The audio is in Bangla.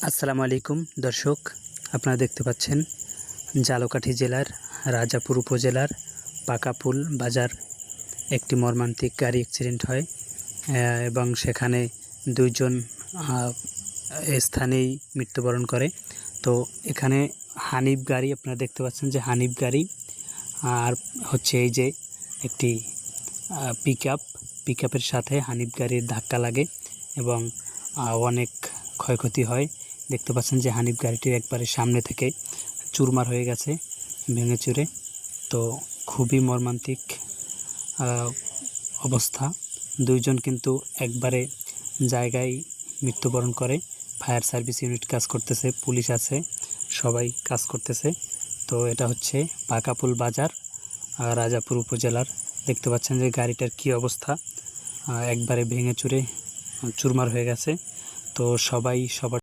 আসসালামু আলাইকুম দর্শক, আপনারা দেখতে পাচ্ছেন ঝালকাঠি জেলার রাজাপুর উপজেলার পাকাপুল বাজার একটি মর্মান্তিক গাড়ি অ্যাক্সিডেন্ট হয় এবং সেখানে দুইজন স্থানেই মৃত্যুবরণ করে। তো এখানে হানিফ গাড়ি আপনারা দেখতে পাচ্ছেন যে হানিফ গাড়ি আর হচ্ছে এই যে একটি পিকআপের সাথে হানিফ গাড়ির ধাক্কা লাগে এবং অনেক ক্ষয়ক্ষতি হয়। দেখতে পাচ্ছেন যে হানিফ গাড়িটির একবারে সামনে থেকে চুরমার হয়ে গেছে ভেঙে চুরে। তো খুবই মর্মান্তিক অবস্থা। দুইজন কিন্তু একবারে জায়গায় মৃত্যুবরণ করে। ফায়ার সার্ভিস ইউনিট কাজ করতেছে, পুলিশ আছে, সবাই কাজ করতেছে। তো এটা হচ্ছে পাকাপুল বাজার রাজাপুর উপজেলার। দেখতে পাচ্ছেন যে গাড়িটার কি অবস্থা, একবারে ভেঙে চুরে চুরমার হয়ে গেছে। তো সবাই সবার